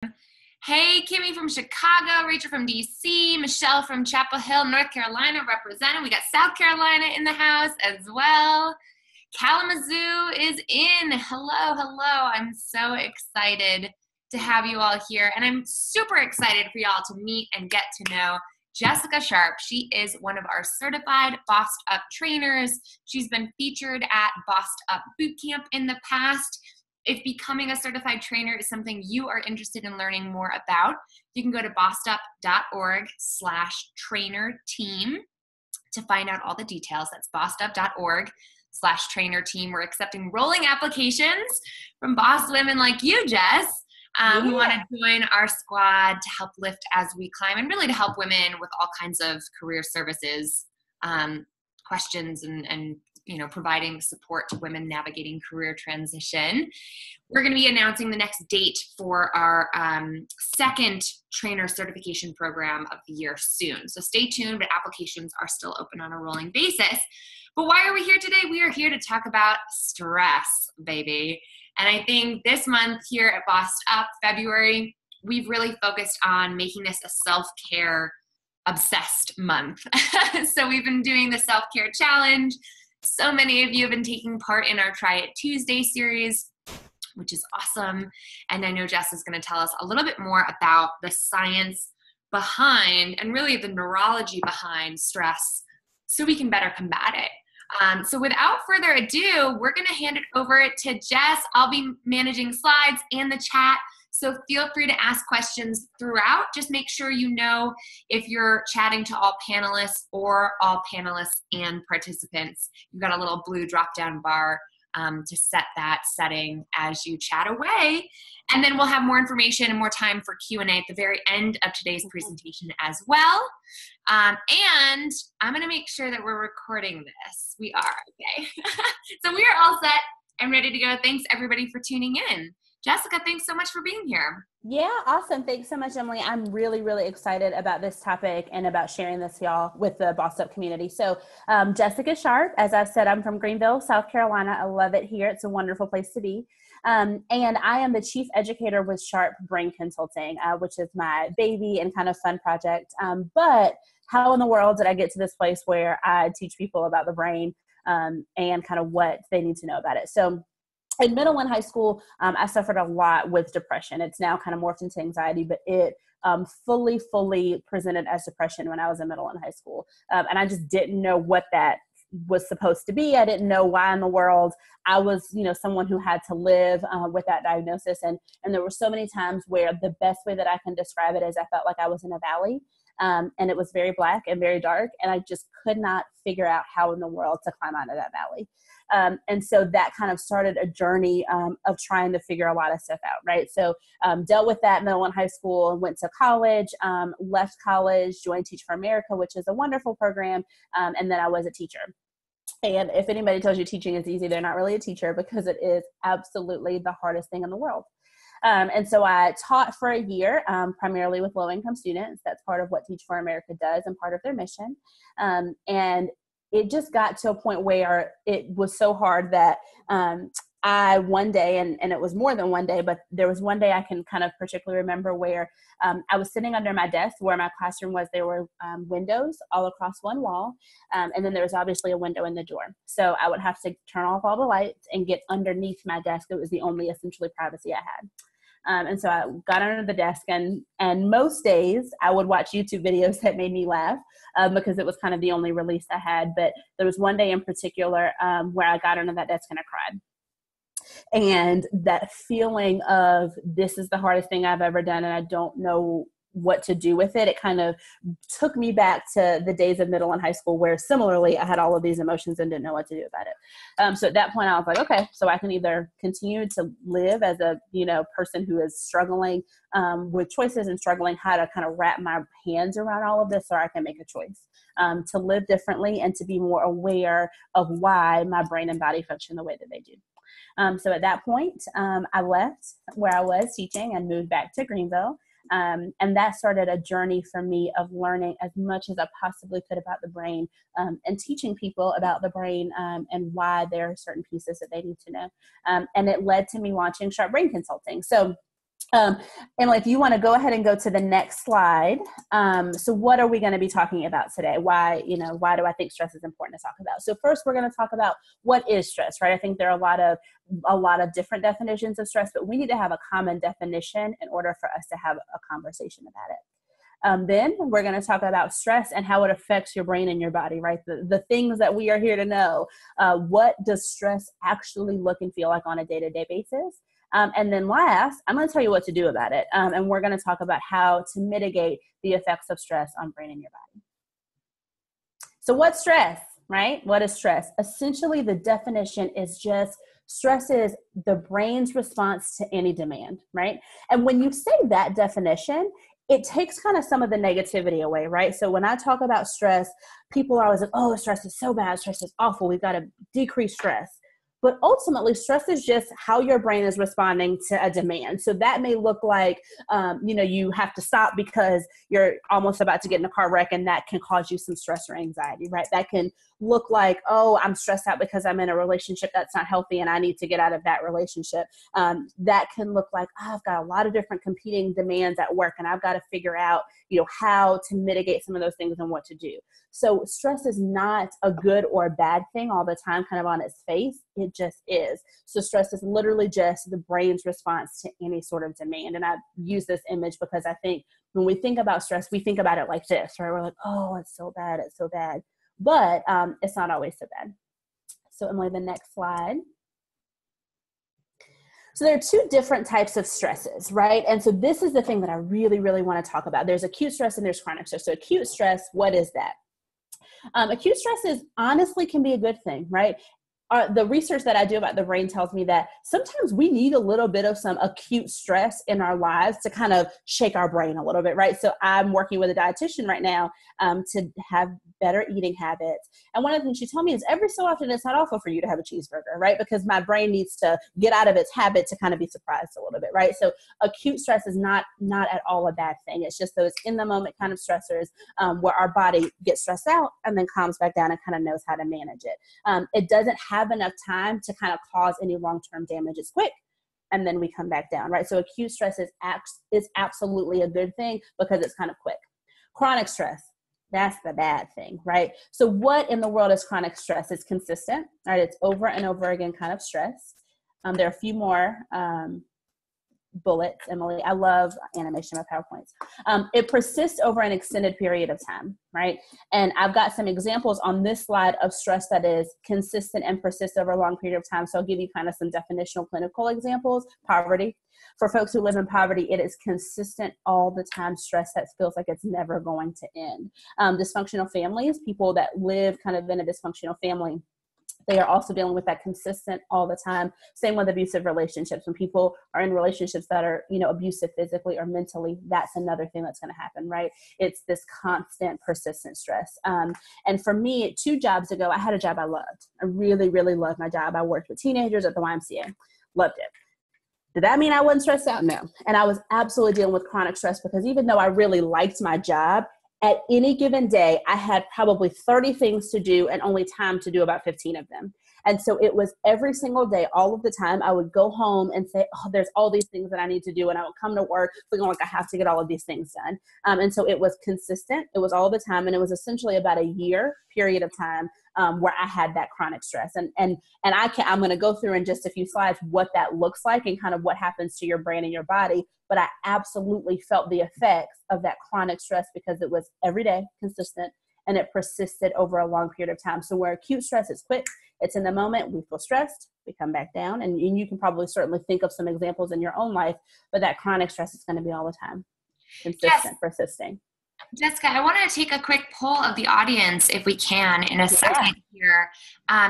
Hey, Kimmy from Chicago, Rachel from DC, Michelle from Chapel Hill, North Carolina representing. We got South Carolina in the house as well. Kalamazoo is in. Hello, hello. I'm so excited to have you all here. And I'm super excited for y'all to meet and get to know Jessica Sharp. She is one of our certified Bossed Up trainers. She's been featured at Bossed Up Bootcamp in the past. If becoming a certified trainer is something you are interested in learning more about, you can go to bossedup.org/trainer team to find out all the details. That's bossedup.org/trainer team. We're accepting rolling applications from boss women like you, Jess, who want to join our squad to help lift as we climb and really to help women with all kinds of career services, questions and providing support to women navigating career transition. We're going to be announcing the next date for our second trainer certification program of the year soon. So stay tuned, but applications are still open on a rolling basis. But why are we here today? We are here to talk about stress, baby. And I think this month here at Bossed Up, February, we've really focused on making this a self-care obsessed month. So we've been doing the self-care challenge. So many of you have been taking part in our Try It Tuesday series, which is awesome. And I know Jess is going to tell us a little bit more about the science behind and really the neurology behind stress so we can better combat it. So without further ado, we're going to hand it over to Jess. I'll be managing slides and the chat. So feel free to ask questions throughout. Just make sure you know if you're chatting to all panelists or all panelists and participants. You've got a little blue drop-down bar to set that setting as you chat away. And then we'll have more information and more time for Q&A at the very end of today's presentation as well. And I'm going to make sure that we're recording this. We are, okay. So we are all set and ready to go. Thanks, everybody, for tuning in. Jessica, thanks so much for being here. Yeah, awesome. Thanks so much, Emily. I'm really, really excited about this topic and about sharing this, y'all, with the Bossed Up community. So Jessica Sharp, as I've said, I'm from Greenville, South Carolina. I love it here. It's a wonderful place to be. And I am the chief educator with Sharp Brain Consulting, which is my baby and kind of fun project. But how in the world did I get to this place where I teach people about the brain and kind of what they need to know about it? So in middle and high school, I suffered a lot with depression. It's now kind of morphed into anxiety, but it fully presented as depression when I was in middle and high school. And I just didn't know what that was supposed to be. I didn't know why in the world I was, someone who had to live with that diagnosis. And there were so many times where the best way that I can describe it is I felt like I was in a valley. And it was very black and very dark. And I just could not figure out how in the world to climb out of that valley. And so that kind of started a journey of trying to figure a lot of stuff out, right? So dealt with that middle and high school, went to college, left college, joined Teach for America, which is a wonderful program. And then I was a teacher. And if anybody tells you teaching is easy, they're not really a teacher, because it is absolutely the hardest thing in the world. And so I taught for a year, primarily with low-income students. That's part of what Teach for America does and part of their mission. And it just got to a point where it was so hard that I one day, and it was more than one day, but there was one day I can kind of particularly remember where I was sitting under my desk where my classroom was. There were windows all across one wall, and then there was obviously a window in the door. So I would have to turn off all the lights and get underneath my desk. It was the only essentially privacy I had. And so I got under the desk, and most days I would watch YouTube videos that made me laugh because it was kind of the only release I had. But there was one day in particular where I got under that desk and I cried. And that feeling of, this is the hardest thing I've ever done and I don't know what to do with it, it kind of took me back to the days of middle and high school where similarly I had all of these emotions and didn't know what to do about it. So at that point I was like, okay, so I can either continue to live as a person who is struggling with choices and struggling how to kind of wrap my hands around all of this, or I can make a choice to live differently and to be more aware of why my brain and body function the way that they do. So at that point, I left where I was teaching and moved back to Greenville. And that started a journey for me of learning as much as I possibly could about the brain and teaching people about the brain and why there are certain pieces that they need to know. And it led to me launching Sharp Brain Consulting. So Um, Emily, if you want to go ahead and go to the next slide. So what are we going to be talking about today? Why do I think stress is important to talk about? So first, we're going to talk about what is stress, right? I think there are a lot of different definitions of stress, but we need to have a common definition in order for us to have a conversation about it. Then we're going to talk about stress and how it affects your brain and your body, right? The things that we are here to know. What does stress actually look and feel like on a day-to-day basis? And then last, I'm going to tell you what to do about it. And we're going to talk about how to mitigate the effects of stress on brain and your body. So what's stress, right? What is stress? Essentially, the definition is just stress is the brain's response to any demand, right? And when you say that definition, it takes kind of some of the negativity away, right? So when I talk about stress, people are always like, oh, stress is so bad. Stress is awful. We've got to decrease stress. But ultimately, stress is just how your brain is responding to a demand. So that may look like, you have to stop because you're almost about to get in a car wreck, and that can cause you some stress or anxiety, right? That can look like, oh, I'm stressed out because I'm in a relationship that's not healthy and I need to get out of that relationship. That can look like, oh, I've got a lot of different competing demands at work and I've got to figure out, how to mitigate some of those things and what to do. So stress is not a good or a bad thing all the time, kind of on its face. It just is. So stress is literally just the brain's response to any sort of demand. And I use this image because I think when we think about stress, we think about it like this, right? We're like, oh, it's so bad. It's so bad. But it's not always so bad. So Emily, the next slide. So there are two different types of stresses, right? And so this is the thing that I really, really want to talk about. There's acute stress and there's chronic stress. So acute stress, what is that? Acute stress honestly can be a good thing, right? The research that I do about the brain tells me that sometimes we need a little bit of some acute stress in our lives to kind of shake our brain a little bit, right? So I'm working with a dietitian right now to have better eating habits. And one of the things she told me is every so often it's not awful for you to have a cheeseburger, right? Because my brain needs to get out of its habit to kind of be surprised a little bit, right? So acute stress is not at all a bad thing. It's just those in the moment kind of stressors where our body gets stressed out and then calms back down and kind of knows how to manage it. It doesn't have enough time to kind of cause any long-term damage. It's quick and then we come back down, right? So acute stress is absolutely a good thing because it's kind of quick. Chronic stress, that's the bad thing, right? So what in the world is chronic stress? It's consistent, right? It's over and over again kind of stress. There are a few more bullets, Emily. I love animation of PowerPoints. It persists over an extended period of time, right? And I've got some examples on this slide of stress that is consistent and persists over a long period of time. So I'll give you kind of some definitional clinical examples. Poverty. For folks who live in poverty, it is consistent all the time stress that feels like it's never going to end. Dysfunctional families, people that live kind of in a dysfunctional family, they are also dealing with that consistent all the time. Same with abusive relationships. When people are in relationships that are, abusive physically or mentally, that's another thing that's going to happen, right? It's this constant, persistent stress. And for me, 2 jobs ago, I had a job I loved. I really, really loved my job. I worked with teenagers at the YMCA. Loved it. Did that mean I wasn't stressed out? No. And I was absolutely dealing with chronic stress because even though I really liked my job, at any given day, I had probably 30 things to do and only time to do about 15 of them. And so it was every single day, all of the time, I would go home and say, oh, there's all these things that I need to do. And I would come to work feeling like I have to get all of these things done. And so it was consistent. It was all the time. And it was essentially about a year period of time where I had that chronic stress. And I'm going to go through in just a few slides what that looks like and kind of what happens to your brain and your body. But I absolutely felt the effects of that chronic stress because it was every day, consistent, and it persisted over a long period of time. So where acute stress is quick, it's in the moment, we feel stressed, we come back down, and you can probably certainly think of some examples in your own life, but that chronic stress is going to be all the time, consistent, yes. Persisting. Jessica, I want to take a quick poll of the audience, if we can, in a second here,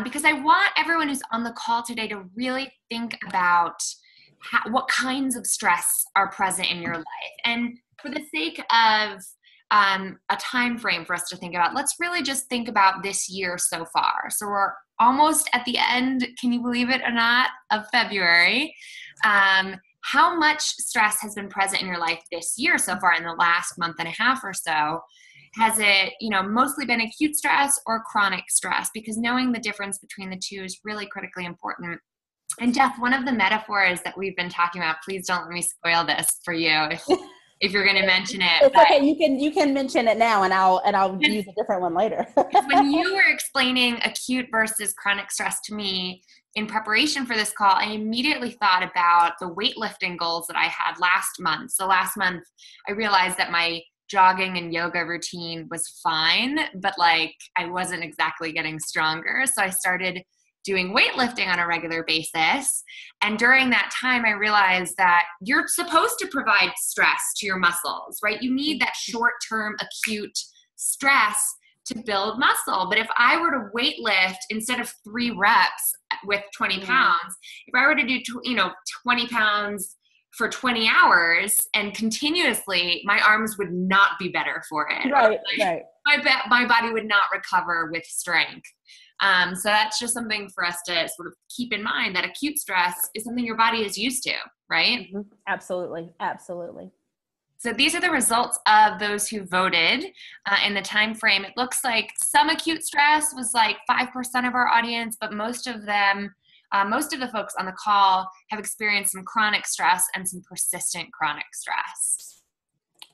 because I want everyone who's on the call today to really think about what kinds of stress are present in your life. And for the sake of a time frame for us to think about, let's really just think about this year so far. So we're almost at the end, can you believe it or not, of February. How much stress has been present in your life this year so far in the last month and a half or so? Has it, mostly been acute stress or chronic stress? Because knowing the difference between the two is really critically important. And Jeff, one of the metaphors that we've been talking about, please don't let me spoil this for you if you're going to mention it. It's okay. You can mention it now, and I'll use a different one later. When you were explaining acute versus chronic stress to me in preparation for this call, I immediately thought about the weightlifting goals that I had last month. So last month, I realized that my jogging and yoga routine was fine, but like I wasn't exactly getting stronger. So I started doing weightlifting on a regular basis. And during that time, I realized that you're supposed to provide stress to your muscles, right? You need that short-term acute stress to build muscle. But if I were to weightlift instead of 3 reps with 20 pounds, if I were to do, 20 pounds for 20 hours and continuously, my arms would not be better for it. Right. My body would not recover with strength. So that's just something for us to sort of keep in mind, that acute stress is something your body is used to, right? Mm-hmm. Absolutely. So these are the results of those who voted in the time frame. It looks like some acute stress was like 5% of our audience, but most of the folks on the call have experienced some chronic stress and some persistent chronic stress.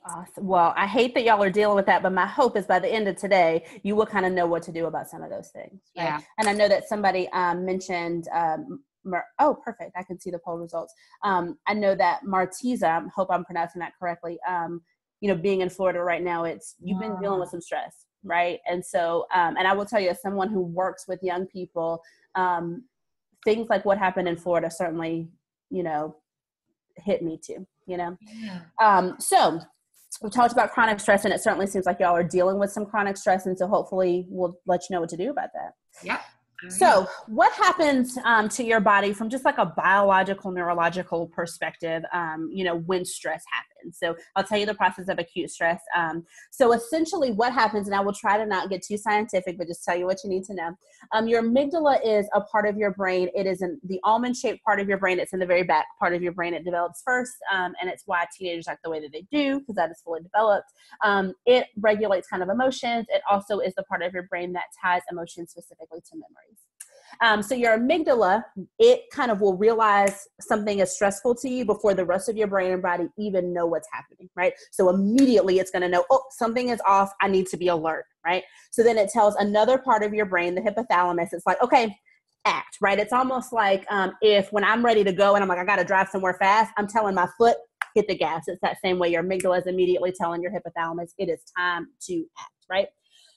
Awesome. Well, I hate that y'all are dealing with that, but my hope is by the end of today, you will kind of know what to do about some of those things. Right? Yeah. And I know that somebody mentioned, oh, perfect. I can see the poll results. I know that Martiza, I hope I'm pronouncing that correctly. Being in Florida right now, you've been dealing with some stress, right? And so, and I will tell you, as someone who works with young people, things like what happened in Florida certainly, hit me too, Yeah. So we talked about chronic stress, and it certainly seems like y'all are dealing with some chronic stress. And so hopefully we'll let you know what to do about that. Yep. So what happens to your body from just like a biological, neurological perspective, when stress happens? So I'll tell you the process of acute stress. So essentially what happens, and I will try to not get too scientific, but just tell you what you need to know. Your amygdala is a part of your brain. It is in the almond-shaped part of your brain. It's in the very back part of your brain. It develops first, and it's why teenagers act the way that they do, because that is fully developed. It regulates kind of emotions. It also is the part of your brain that ties emotions specifically to memories. So your amygdala, it kind of will realize something is stressful to you before the rest of your brain and body even know what's happening, right? So immediately it's going to know, oh, something is off. I need to be alert, right? So then it tells another part of your brain, the hypothalamus, it's like, okay, act, right? It's almost like if when I'm ready to go and I'm like, I got to drive somewhere fast, I'm telling my foot, hit the gas. It's that same way your amygdala is immediately telling your hypothalamus, it is time to act, right?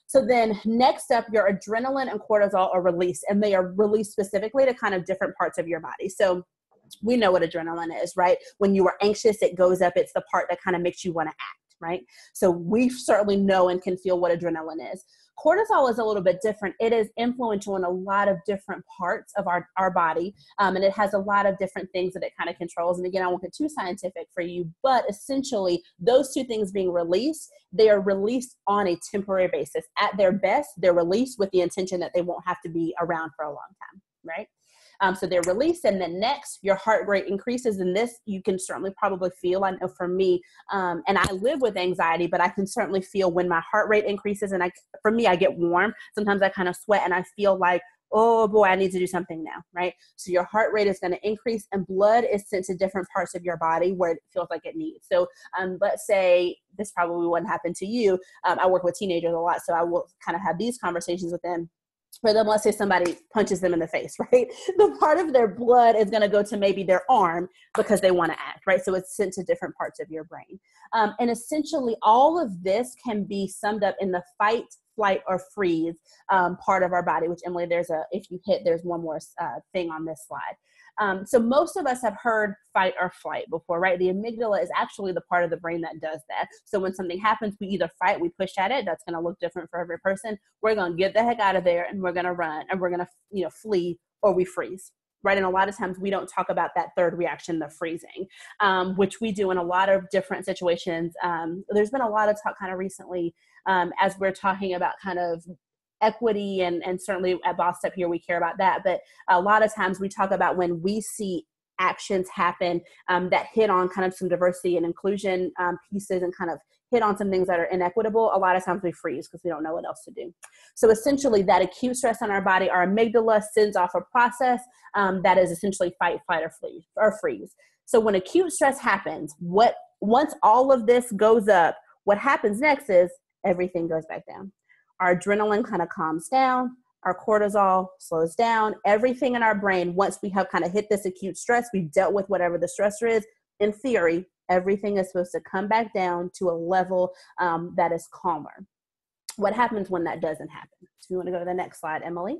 So then next up, your adrenaline and cortisol are released, and they are released specifically to kind of different parts of your body. So we know what adrenaline is, right? When you are anxious, it goes up. It's the part that kind of makes you want to act, right? So we certainly know and can feel what adrenaline is. Cortisol is a little bit different. It is influential in a lot of different parts of our body, and it has a lot of different things that it kind of controls. And again, I won't get too scientific for you, but essentially those two things being released, they are released on a temporary basis. At their best, they're released with the intention that they won't have to be around for a long time, right? So they're released, and then next, your heart rate increases. And this you can certainly probably feel. I know for me, and I live with anxiety, but I can certainly feel when my heart rate increases, and for me, I get warm. Sometimes I kind of sweat, and I feel like, oh boy, I need to do something now, right? So your heart rate is going to increase, and blood is sent to different parts of your body where it feels like it needs. So let's say this probably wouldn't happen to you. I work with teenagers a lot, so I will kind of have these conversations with them. For them, let's say somebody punches them in the face, right? The part of their blood is going to go to maybe their arm because they want to act, right? So it's sent to different parts of your brain. And essentially all of this can be summed up in the fight, flight, or freeze part of our body, which Emily, if you hit, there's one more thing on this slide. So most of us have heard fight or flight before, right? The amygdala is actually the part of the brain that does that. So when something happens, we either fight, we push at it. That's going to look different for every person. We're going to get the heck out of there, and we're going to run, and we're going to, flee, or we freeze, right? And a lot of times we don't talk about that third reaction, the freezing, which we do in a lot of different situations. There's been a lot of talk kind of recently as we're talking about kind of equity, and certainly at Boss Up here, we care about that. But a lot of times we talk about when we see actions happen that hit on kind of some diversity and inclusion pieces and kind of hit on some things that are inequitable, a lot of times we freeze because we don't know what else to do. So essentially that acute stress on our body, our amygdala sends off a process that is essentially fight, flight, or freeze. So when acute stress happens, once all of this goes up, what happens next is everything goes back down. Our adrenaline kind of calms down, our cortisol slows down, everything in our brain, once we have kind of hit this acute stress, we've dealt with whatever the stressor is, in theory, everything is supposed to come back down to a level that is calmer. What happens when that doesn't happen? So you want to go to the next slide, Emily.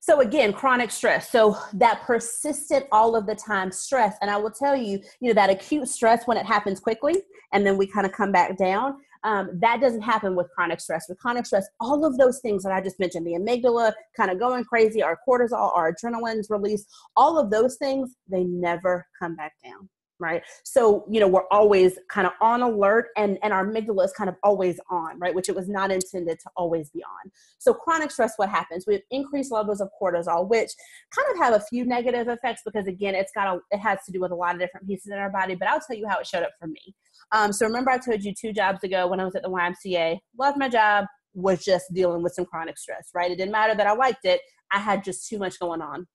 So again, chronic stress. So that persistent all of the time stress. And I will tell you, that acute stress when it happens quickly and then we kind of come back down, that doesn't happen with chronic stress. With chronic stress, all of those things that I just mentioned, the amygdala kind of going crazy, our cortisol, our adrenaline's released, all of those things, they never come back down. Right. So, we're always kind of on alert and our amygdala is kind of always on, right? Which it was not intended to always be on. So chronic stress, what happens? We have increased levels of cortisol, which kind of have a few negative effects because again, it has to do with a lot of different pieces in our body, but I'll tell you how it showed up for me. So remember I told you 2 jobs ago when I was at the YMCA, loved my job, was just dealing with some chronic stress, right? It didn't matter that I liked it. I had just too much going on.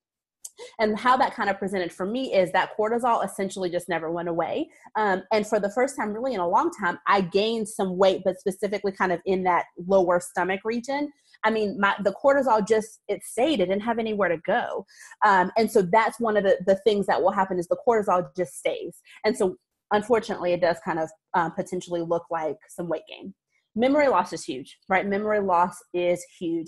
And how that kind of presented for me is that cortisol essentially just never went away. And for the first time really in a long time, I gained some weight, but specifically kind of in that lower stomach region. I mean, the cortisol it stayed. It didn't have anywhere to go. And so that's one of the things that will happen is the cortisol just stays. And so unfortunately, it does kind of potentially look like some weight gain. Memory loss is huge, right? Memory loss is huge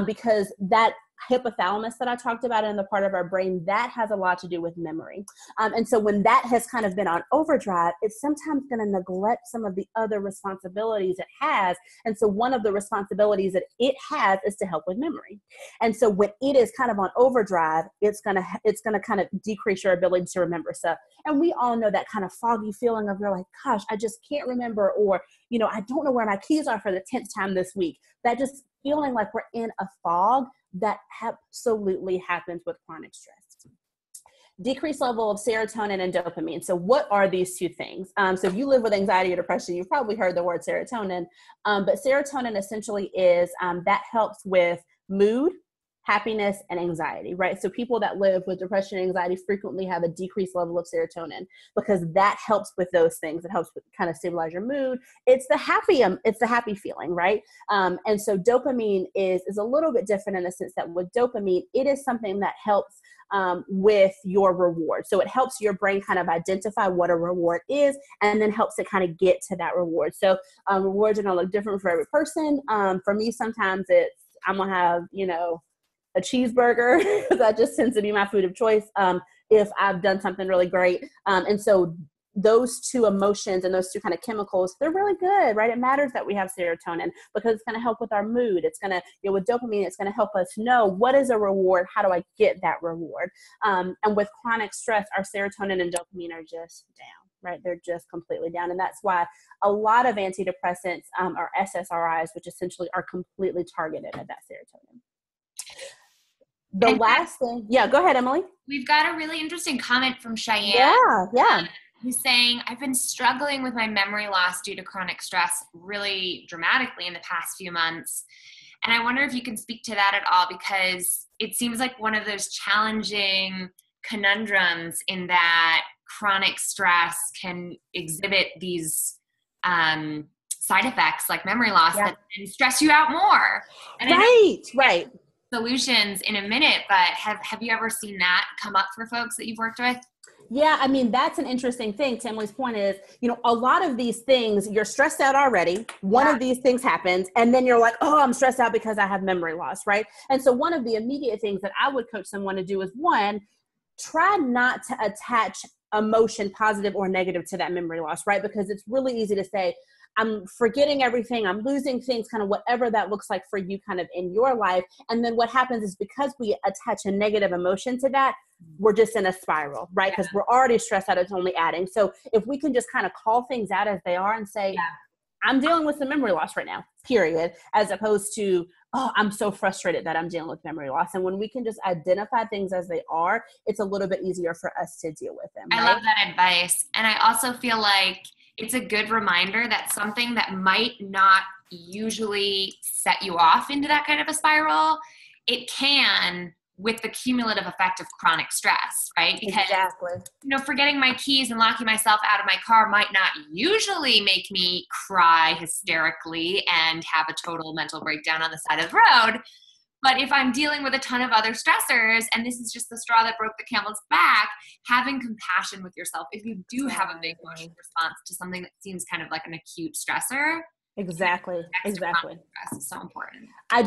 because that hypothalamus that I talked about in the part of our brain, that has a lot to do with memory. And so when that has kind of been on overdrive, it's sometimes going to neglect some of the other responsibilities it has. And so one of the responsibilities that it has is to help with memory. And so when it is kind of on overdrive, it's going to kind of decrease your ability to remember stuff. And we all know that kind of foggy feeling of you're like, gosh, I just can't remember, or, I don't know where my keys are for the 10th time this week. That just feeling like we're in a fog, that absolutely happens with chronic stress. Decreased level of serotonin and dopamine. So what are these two things? So if you live with anxiety or depression, you've probably heard the word serotonin, but serotonin essentially is that helps with mood, happiness, and anxiety, right? So people that live with depression and anxiety frequently have a decreased level of serotonin because that helps with those things. It helps with kind of stabilize your mood. It's the happy feeling, right? And so dopamine is a little bit different in the sense that with dopamine, it is something that helps with your reward. So it helps your brain kind of identify what a reward is and then helps it kind of get to that reward. So rewards are going to look different for every person. For me, sometimes I'm going to have, a cheeseburger. That just tends to be my food of choice if I've done something really great. And so those two emotions and those two kind of chemicals, they're really good, right? It matters that we have serotonin because it's going to help with our mood. It's going to, with dopamine, it's going to help us know what is a reward? How do I get that reward? And with chronic stress, our serotonin and dopamine are just down, right? They're just completely down. And that's why a lot of antidepressants are SSRIs, which essentially are completely targeted at that serotonin. The last thing, go ahead, Emily. We've got a really interesting comment from Cheyenne. Yeah. Who's saying, I've been struggling with my memory loss due to chronic stress really dramatically in the past few months. And I wonder if you can speak to that at all, because it seems like one of those challenging conundrums in that chronic stress can exhibit these side effects like memory loss that can stress you out more. And right. Solutions in a minute, but have you ever seen that come up for folks that you've worked with? Yeah, I mean, that's an interesting thing. Emily's point is, a lot of these things, you're stressed out already. One of these things happens, and then you're like, oh, I'm stressed out because I have memory loss, right? And so one of the immediate things that I would coach someone to do is, one, try not to attach emotion, positive or negative, to that memory loss, right? Because it's really easy to say, I'm forgetting everything, I'm losing things, kind of whatever that looks like for you kind of in your life. And then what happens is because we attach a negative emotion to that, we're just in a spiral, right? Because we're already stressed out, it's only adding. So if we can just kind of call things out as they are and say, I'm dealing with some memory loss right now, period, as opposed to, oh, I'm so frustrated that I'm dealing with memory loss. And when we can just identify things as they are, it's a little bit easier for us to deal with them, I right? love that advice. And I also feel like it's a good reminder that something that might not usually set you off into that kind of a spiral, it can with the cumulative effect of chronic stress, right? Because Exactly. forgetting my keys and locking myself out of my car might not usually make me cry hysterically and have a total mental breakdown on the side of the road. But if I'm dealing with a ton of other stressors and this is just the straw that broke the camel's back, having compassion with yourself, if you do have a big emotional response to something that seems kind of like an acute stressor, Exactly. Exactly. stress is so important. I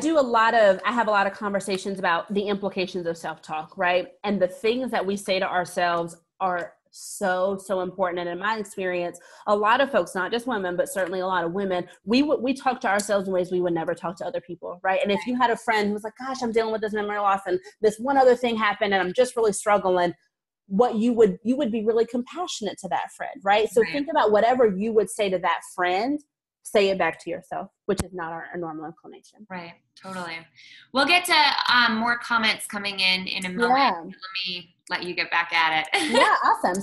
have a lot of conversations about the implications of self-talk, right? And the things that we say to ourselves are so, so important. And in my experience, a lot of folks, not just women, but certainly a lot of women, we talk to ourselves in ways we would never talk to other people, right? And if you had a friend who was like, gosh, I'm dealing with this memory loss and this one other thing happened and I'm just really struggling, you would be really compassionate to that friend, right? So think about whatever you would say to that friend, say it back to yourself, which is not our normal inclination. Right. Totally. We'll get to more comments coming in a moment. Yeah. Let me let you get back at it. Yeah. Awesome.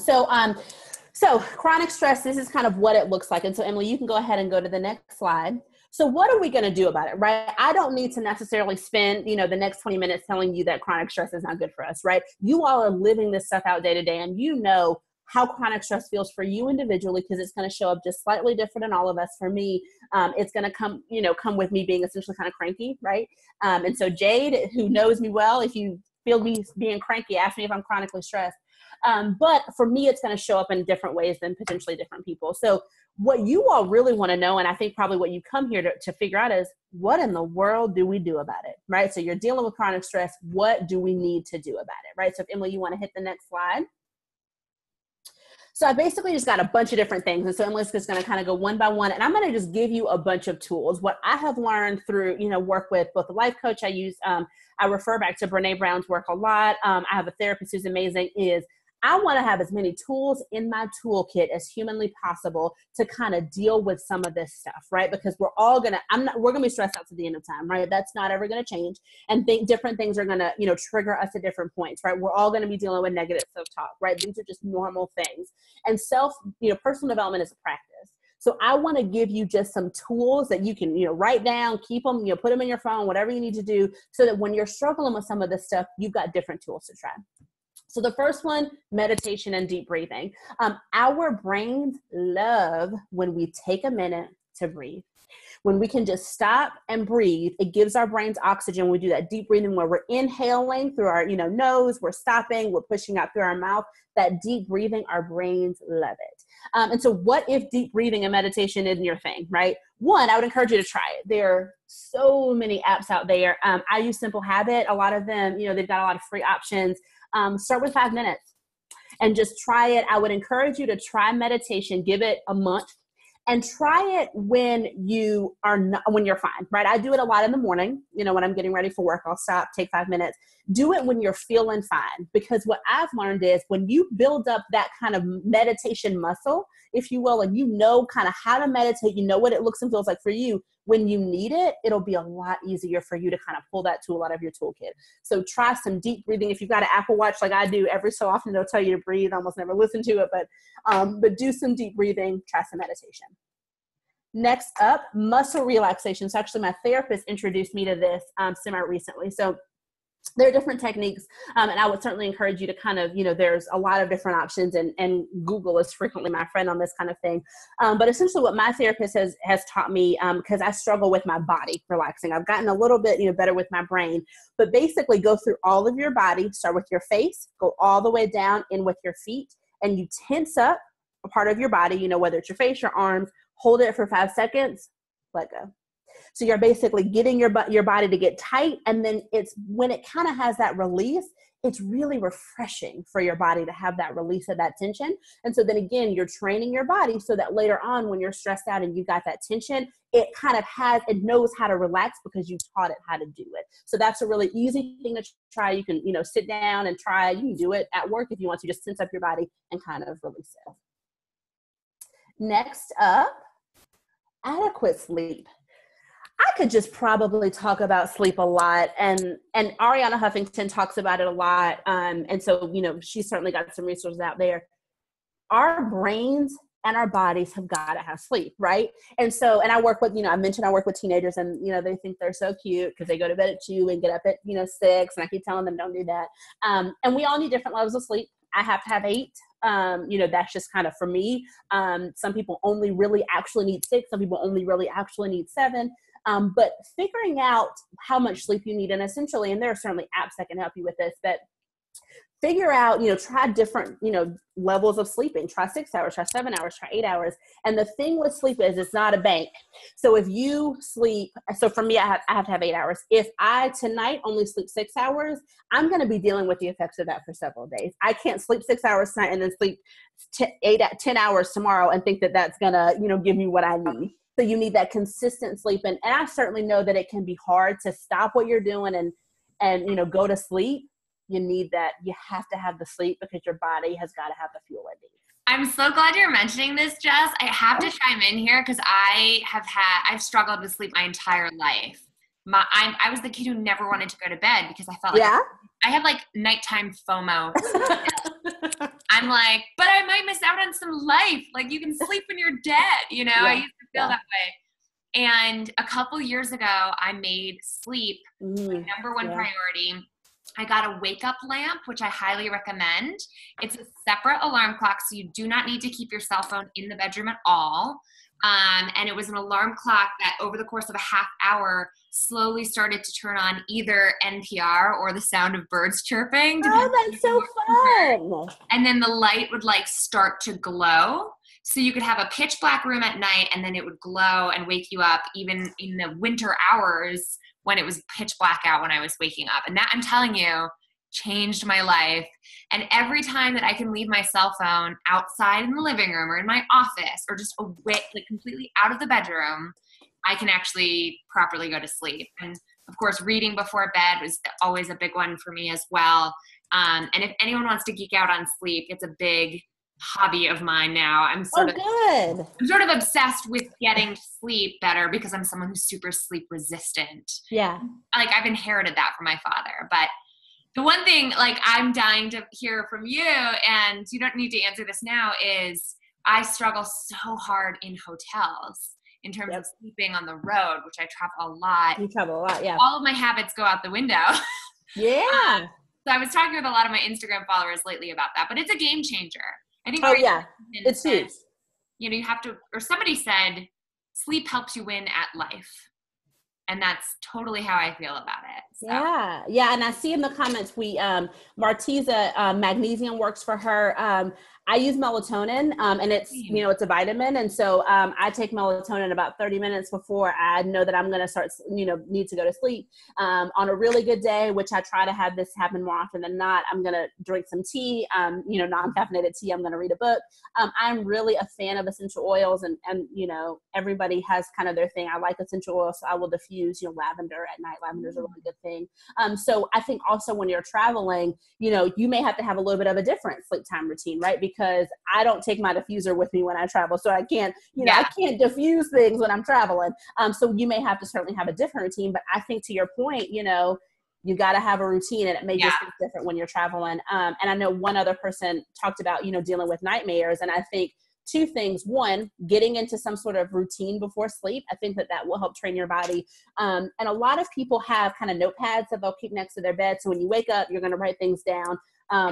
So chronic stress, this is kind of what it looks like. And so Emily, you can go ahead and go to the next slide. So what are we going to do about it, right? I don't need to necessarily spend, the next 20 minutes telling you that chronic stress is not good for us, right? You all are living this stuff out day to day, and you know how chronic stress feels for you individually, because it's going to show up just slightly different in all of us. For me, it's going to come with me being essentially kind of cranky, right? And so Jade, who knows me well, if you feel me being cranky, ask me if I'm chronically stressed. But for me, it's going to show up in different ways than potentially different people. So what you all really want to know, and I think probably what you come here to figure out, is what in the world do we do about it, right? So you're dealing with chronic stress. What do we need to do about it, right? So if Emily, you want to hit the next slide. So I basically just got a bunch of different things. And so Emily's just going to kind of go one by one. And I'm going to just give you a bunch of tools. What I have learned through, work with both a life coach I use, I refer back to Brene Brown's work a lot. I have a therapist who's amazing, is I want to have as many tools in my toolkit as humanly possible to kind of deal with some of this stuff, right? Because we're going to be stressed out to the end of time, right? That's not ever going to change. And different things are going to, trigger us at different points, right? We're all going to be dealing with negative self-talk, right? These are just normal things. And personal development is a practice. So I want to give you just some tools that you can, write down, keep them, put them in your phone, whatever you need to do, so that when you're struggling with some of this stuff, you've got different tools to try. So the first one, meditation and deep breathing. Our brains love when we take a minute to breathe. When we can just stop and breathe, it gives our brains oxygen. We do that deep breathing where we're inhaling through our nose, we're stopping, we're pushing out through our mouth. That deep breathing, our brains love it. And so what if deep breathing and meditation isn't your thing, right? One, I would encourage you to try it. There are so many apps out there. I use Simple Habit. A lot of them, they've got a lot of free options. Start with 5 minutes and just try it. I would encourage you to try meditation, give it a month, and try it when you're fine, right? I do it a lot in the morning. When I'm getting ready for work, I'll stop, take 5 minutes. Do it when you're feeling fine, because what I've learned is when you build up that kind of meditation muscle, if you will, and kind of how to meditate, what it looks and feels like for you, when you need it, it'll be a lot easier for you to kind of pull that tool out of your toolkit. So try some deep breathing. If you've got an Apple Watch like I do, every so often they'll tell you to breathe. I almost never listen to it, but do some deep breathing, try some meditation. Next up, muscle relaxation. So actually my therapist introduced me to this semi-recently. So there are different techniques, and I would certainly encourage you to kind of, there's a lot of different options, and Google is frequently my friend on this kind of thing. But essentially what my therapist has taught me, because I struggle with my body relaxing. I've gotten a little bit, better with my brain, but basically go through all of your body, start with your face, go all the way down in with your feet, and you tense up a part of your body, whether it's your face, your arms, hold it for 5 seconds, let go. So you're basically getting your body to get tight. And then it's when it kind of has that release, it's really refreshing for your body to have that release of that tension. And so then again, you're training your body so that later on when you're stressed out and you got that tension, it knows how to relax because you taught it how to do it. So that's a really easy thing to try. You can, sit down and try. You can do it at work if you want to, just tense up your body and kind of release it. Next up, Adequate sleep. I could just probably talk about sleep a lot, and Ariana Huffington talks about it a lot. And so, she's certainly got some resources out there. Our brains and our bodies have got to have sleep, right? And so, and I work with, I mentioned I work with teenagers, and they think they're so cute because they go to bed at 2 and get up at 6, and I keep telling them don't do that. And we all need different levels of sleep. I have to have 8. That's just kind of for me. Some people only really actually need 6. Some people only really actually need 7. But figuring out how much sleep you need, and essentially, and there are certainly apps that can help you with this, but figure out, try different, levels of sleeping. Try 6 hours, try 7 hours, try 8 hours. And the thing with sleep is it's not a bank. So if you sleep, so for me, I have to have 8 hours. If I tonight only sleep 6 hours, I'm going to be dealing with the effects of that for several days. I can't sleep 6 hours tonight and then sleep 10 hours tomorrow and think that that's going to, give me what I need. So you need that consistent sleep. And I certainly know that it can be hard to stop what you're doing and go to sleep. You need that. You have to have the sleep because your body has got to have the fuel it needs. I'm so glad you're mentioning this, Jess. I have to chime in here because I've struggled with sleep my entire life. I was the kid who never wanted to go to bed because I felt like I have like nighttime FOMO. I'm like, but I might miss out on some life. Like you can sleep when you're dead, I used to feel that way. And a couple years ago, I made sleep my number one priority. I got a wake up lamp, which I highly recommend. It's a separate alarm clock, so you do not need to keep your cell phone in the bedroom at all. And it was an alarm clock that over the course of a half hour slowly started to turn on either NPR or the sound of birds chirping. Oh, that's so fun. And then the light would like start to glow. So you could have a pitch black room at night and then it would glow and wake you up even in the winter hours when it was pitch black out when I was waking up. And that, I'm telling you, changed my life. And every time that I can leave my cell phone outside in the living room or in my office or just away, like completely out of the bedroom, I can actually properly go to sleep. And of course, reading before bed was always a big one for me as well. And if anyone wants to geek out on sleep, it's a big hobby of mine now. I'm sort of obsessed with getting sleep better because I'm someone who's super sleep resistant. Yeah. Like I've inherited that from my father. But the one thing like I'm dying to hear from you, and you don't need to answer this now, is I struggle so hard in hotels in terms of sleeping on the road, which I travel a lot. You travel a lot, yeah. All of my habits go out the window. Yeah. So I was talking with a lot of my Instagram followers lately about that, but it's a game changer. I think. It's huge. You have to, or somebody said, sleep helps you win at life. And that's totally how I feel about it. So. Yeah. And I see in the comments, Martiza, magnesium works for her. I use melatonin, and it's, it's a vitamin. And so I take melatonin about 30 minutes before I know that I'm going to start, need to go to sleep. On a really good day, which I try to have this happen more often than not, I'm going to drink some tea, non-caffeinated tea. I'm going to read a book. I'm really a fan of essential oils, and everybody has kind of their thing. I like essential oils, so I will diffuse, lavender at night. Lavender is a really good thing. So I think also when you're traveling, you may have to have a little bit of a different sleep time routine, right? Because I don't take my diffuser with me when I travel. So I can't, I can't diffuse things when I'm traveling. So you may have to certainly have a different routine, but I think to your point, you got to have a routine, and it may just be different when you're traveling. And I know one other person talked about, dealing with nightmares. And I think two things. One, getting into some sort of routine before sleep. I think that will help train your body. And a lot of people have kind of notepads that they'll keep next to their bed. So when you wake up, you're going to write things down.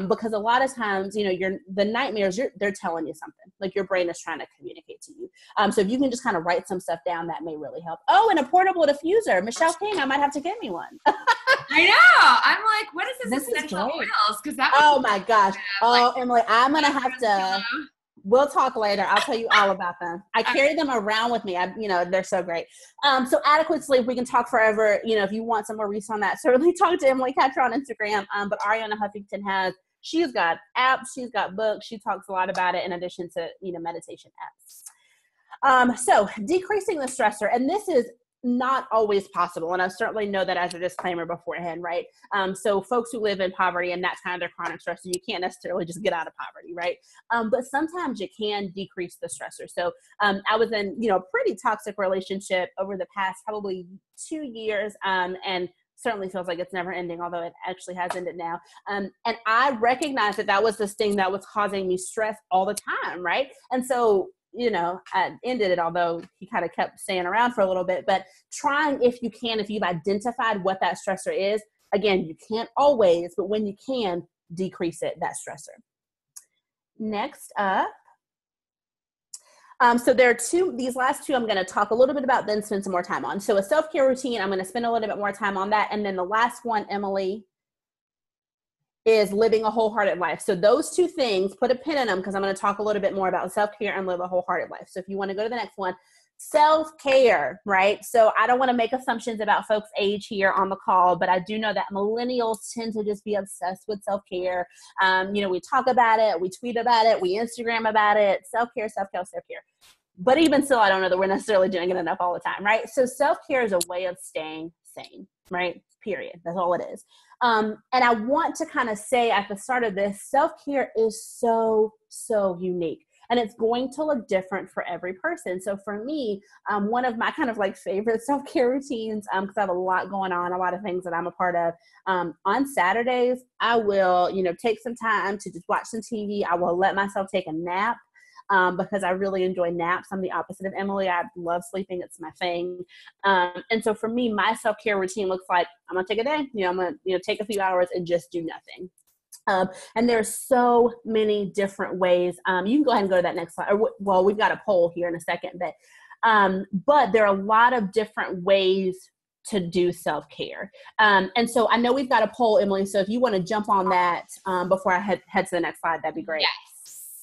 Because a lot of times, the nightmares, they're telling you something, like your brain is trying to communicate to you. So if you can just kind of write some stuff down, that may really help. Oh, and a portable diffuser. Michelle King, I might have to get me one. I know. I'm like, what is this essential oils? Because that. Oh my gosh. Emily, I'm going to have to. We'll talk later. I'll tell you all about them. I carry them around with me. They're so great. So adequate sleep, we can talk forever. If you want some more research on that, certainly talk to Emily, catch her on Instagram. But Ariana Huffington she's got apps, she's got books. She talks a lot about it in addition to, meditation apps. So decreasing the stressor. And this is not always possible. And I certainly know that as a disclaimer beforehand, right? So folks who live in poverty and that's kind of their chronic stressor, you can't necessarily just get out of poverty, right? But sometimes you can decrease the stressor. So I was in, a pretty toxic relationship over the past probably 2 years, and certainly feels like it's never ending, although it actually has ended now. And I recognized that was this thing that was causing me stress all the time, right? And so I ended it, although he kind of kept staying around for a little bit, but trying, if you can, if you've identified what that stressor is, again, you can't always, but when you can, decrease that stressor. Next up. So there are these last two I'm going to talk a little bit about, then spend some more time on. So a self-care routine, I'm going to spend a little bit more time on that. And then the last one, Emily, is living a wholehearted life. So those two things, put a pin in them because I'm going to talk a little bit more about self-care and live a wholehearted life. So if you want to go to the next one, self-care, right? So I don't want to make assumptions about folks' age here on the call, but I do know that millennials tend to just be obsessed with self-care. We talk about it, we tweet about it, we Instagram about it, self-care, self-care, self-care. But even still, I don't know that we're necessarily doing it enough all the time, right? So self-care is a way of staying sane, right? Period. That's all it is. And I want to kind of say at the start of this, self-care is so, so unique. And it's going to look different for every person. So for me, one of my kind of like favorite self-care routines, because I have a lot going on, a lot of things that I'm a part of. On Saturdays, I will, take some time to just watch some TV. I will let myself take a nap. Because I really enjoy naps. I'm the opposite of Emily. I love sleeping. It's my thing. And so for me, my self-care routine looks like I'm going to take a day. I'm going to take a few hours and just do nothing. And there's so many different ways. You can go ahead and go to that next slide. Well, we've got a poll here in a second, but there are a lot of different ways to do self-care. And so I know we've got a poll, Emily. So if you want to jump on that before I head to the next slide, that'd be great. Yes.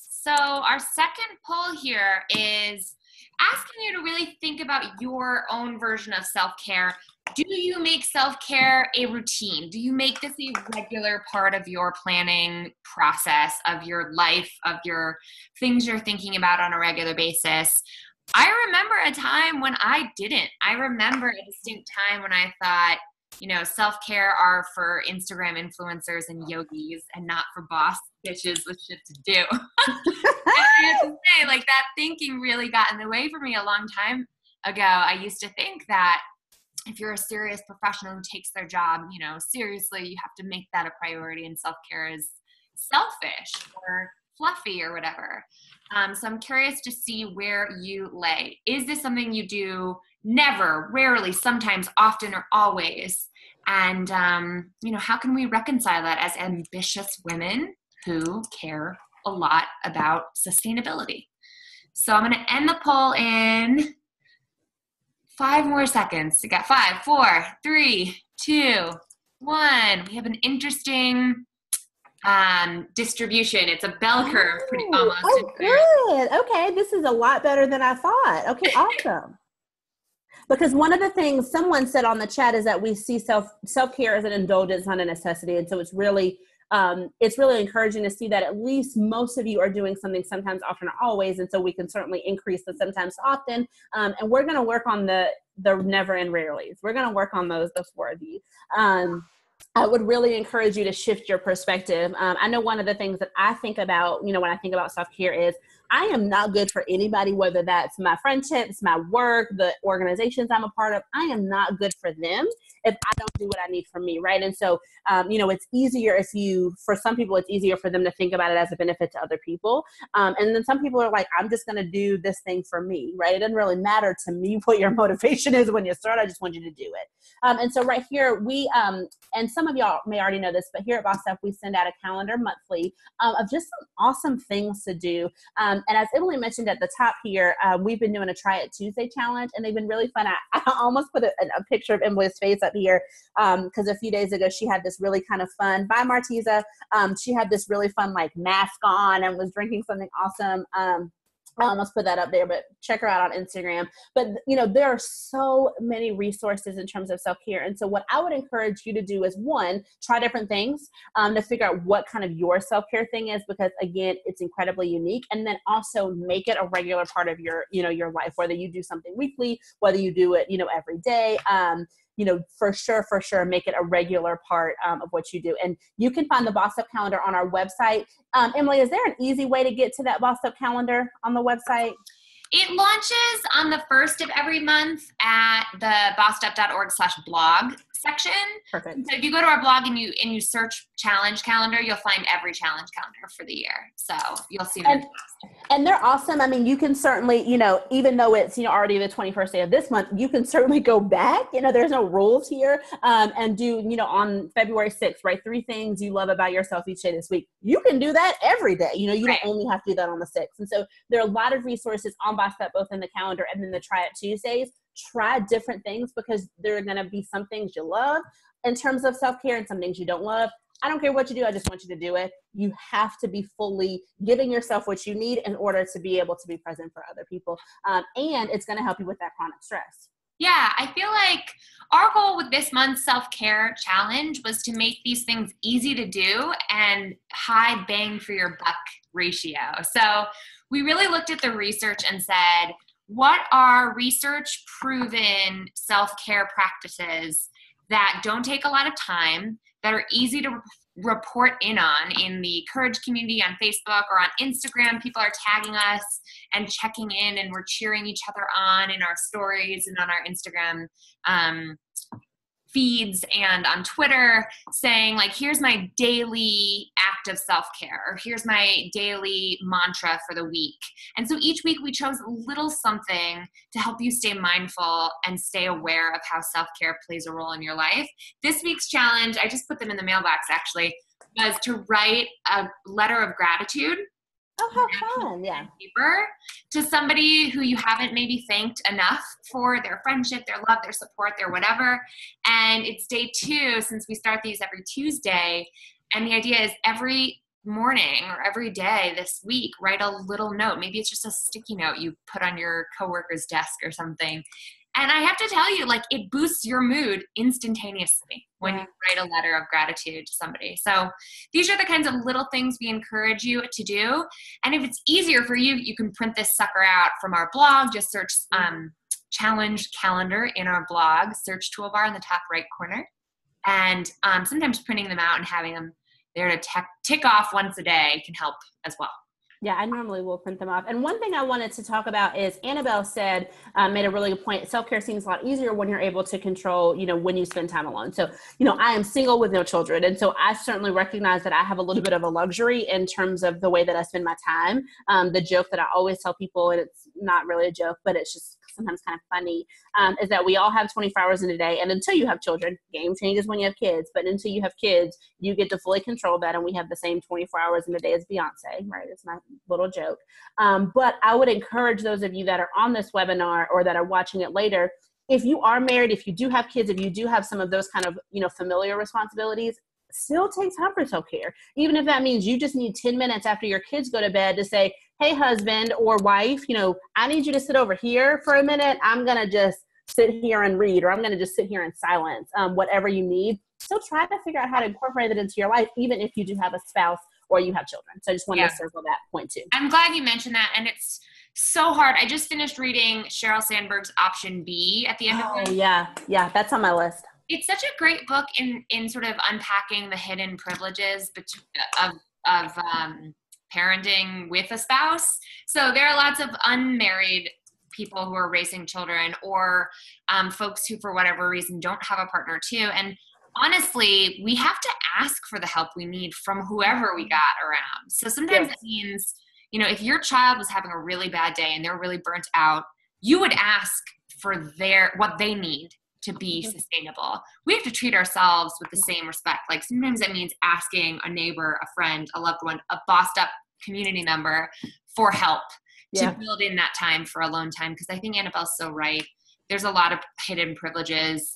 So our second poll here is asking you to really think about your own version of self-care. Do you make self-care a routine? Do you make this a regular part of your planning process, of your life, of your things you're thinking about on a regular basis? I remember a time when I didn't. I remember a distinct time when I thought, self-care are for Instagram influencers and yogis and not for boss bitches with shit to do. And I have to say, that thinking really got in the way for me a long time ago. I used to think that if you're a serious professional who takes their job, seriously, you have to make that a priority, and self-care is selfish or fluffy or whatever. So I'm curious to see where you lay. Is this something you do never, rarely, sometimes, often, or always? And, how can we reconcile that as ambitious women who care a lot about sustainability? So I'm going to end the poll in 5 more seconds. We got 5, 4, 3, 2, 1. We have an interesting distribution. It's a bell curve, pretty almost. Oh, good. Okay, this is a lot better than I thought. Okay, awesome. Because one of the things someone said on the chat is that we see self-care as an indulgence, not a necessity, and so it's really encouraging to see that at least most of you are doing something sometimes, often, or always, and so we can certainly increase the sometimes, often, and we're going to work on the never and rarely's. We're going to work on those 4 of you. I would really encourage you to shift your perspective. I know one of the things that I think about, when I think about self-care is I am not good for anybody, whether that's my friendships, my work, the organizations I'm a part of. I am not good for them if I don't do what I need from me, right? And so, it's easier for some people, it's easier for them to think about it as a benefit to other people. And then some people are like, I'm just going to do this thing for me, right? It doesn't really matter to me what your motivation is when you start. I just want you to do it. And so right here, we, and some of y'all may already know this, but here at Boss Up, we send out a calendar monthly of just some awesome things to do. And as Emily mentioned at the top here, we've been doing a Try It Tuesday challenge, and they've been really fun. I almost put a picture of Emily's face up here because a few days ago she had this really kind of fun, bye Martiza, she had this really fun mask on and was drinking something awesome. almost put that up there, but check her out on Instagram. But, there are so many resources in terms of self-care. And so what I would encourage you to do is, one, try different things to figure out what kind of your self-care thing is, because again, it's incredibly unique. And then also make it a regular part of your life, whether you do something weekly, whether you do it, every day. For sure, make it a regular part of what you do. And you can find the Boss Up Calendar on our website. Emilie, is there an easy way to get to that Boss Up Calendar on the website? It launches on the first of every month at the bossedup.org/blog section. Perfect. So if you go to our blog and you search challenge calendar, you'll find every challenge calendar for the year. So you'll see them. And they're awesome. I mean, you can certainly, even though it's, already the 21st day of this month, you can certainly go back, there's no rules here, and do, on February 6th, right? 3 things you love about yourself each day this week. You can do that every day. You Right. don't only have to do that on the 6th. And so there are a lot of resources on Boss Up, both in the calendar and then the Try It Tuesdays. Try different things, because there are going to be some things you love in terms of self-care and some things you don't love. I don't care what you do. I just want you to do it. You have to be fully giving yourself what you need in order to be able to be present for other people. And it's going to help you with that chronic stress. Yeah, I feel like our goal with this month's self-care challenge was to make these things easy to do and high bang for your buck ratio. So we really looked at the research and said, what are research proven self-care practices that don't take a lot of time, that are easy to report in on in the Courage community on Facebook or on Instagram? People are tagging us and checking in, and we're cheering each other on in our stories and on our Instagram feeds and on Twitter, saying like, here's my daily act of self-care, or here's my daily mantra for the week. And so each week we chose a little something to help you stay mindful and stay aware of how self-care plays a role in your life. This week's challenge, I just put them in the mailbox actually, was to write a letter of gratitude. Oh, how fun. Yeah. Paper to somebody who you haven't maybe thanked enough for their friendship, their love, their support, their whatever. And it's day 2 since we start these every Tuesday. And the idea is every morning or every day this week, write a little note. Maybe it's just a sticky note you put on your coworker's desk or something. And I have to tell you, like, it boosts your mood instantaneously when you write a letter of gratitude to somebody. So these are the kinds of little things we encourage you to do. And if it's easier for you, you can print this sucker out from our blog. Just search challenge calendar in our blog, search toolbar in the top right corner. And sometimes printing them out and having them there to tick off once a day can help as well. Yeah, I normally will print them off. And one thing I wanted to talk about is Annabelle said, made a really good point. Self-care seems a lot easier when you're able to control, when you spend time alone. So, I am single with no children. And so I certainly recognize that I have a little bit of a luxury in terms of the way that I spend my time. The joke that I always tell people, and it's not really a joke, but it's just sometimes kind of funny, is that we all have 24 hours in a day. And until you have children, game changes when you have kids, but until you have kids, you get to fully control that. And we have the same 24 hours in a day as Beyonce, right? It's my little joke. But I would encourage those of you that are on this webinar or that are watching it later, if you are married, if you do have kids, if you do have some of those kind of, familiar responsibilities, still take time for self-care. Even if that means you just need 10 minutes after your kids go to bed to say, hey, husband or wife, I need you to sit over here for a minute. I'm going to just sit here and read, or I'm going to just sit here in silence, whatever you need. So try to figure out how to incorporate it into your life, even if you do have a spouse or you have children. So I just wanted to circle that point too. I'm glad you mentioned that. And it's so hard. I just finished reading Sheryl Sandberg's Option B at the end of the week. Yeah, that's on my list. It's such a great book in sort of unpacking the hidden privileges of parenting with a spouse. So there are lots of unmarried people who are raising children, or folks who, for whatever reason, don't have a partner too. And honestly, we have to ask for the help we need from whoever we got around. So sometimes it means, if your child was having a really bad day and they're really burnt out, you would ask for what they need to be sustainable. We have to treat ourselves with the same respect. Like sometimes that means asking a neighbor, a friend, a loved one, a bossed up community member for help to build in that time for alone time. Because I think Annabelle's so right. There's a lot of hidden privileges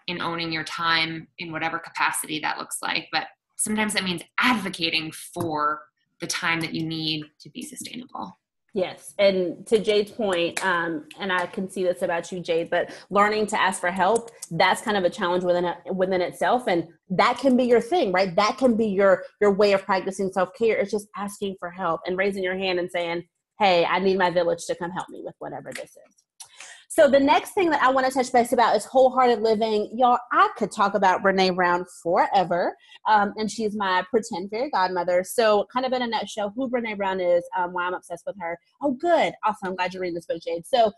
in owning your time in whatever capacity that looks like. But sometimes that means advocating for the time that you need to be sustainable. Yes. And to Jade's point, and I can see this about you, Jade, but learning to ask for help, that's kind of a challenge within itself. And that can be your thing, right? That can be your way of practicing self-care. It's just asking for help and raising your hand and saying, hey, I need my village to come help me with whatever this is. So the next thing that I want to touch base about is wholehearted living. Y'all, I could talk about Brene Brown forever, and she's my pretend fairy godmother. So kind of in a nutshell, who Brene Brown is, why I'm obsessed with her. Oh, good. Awesome. I'm glad you're reading this book, Jade. So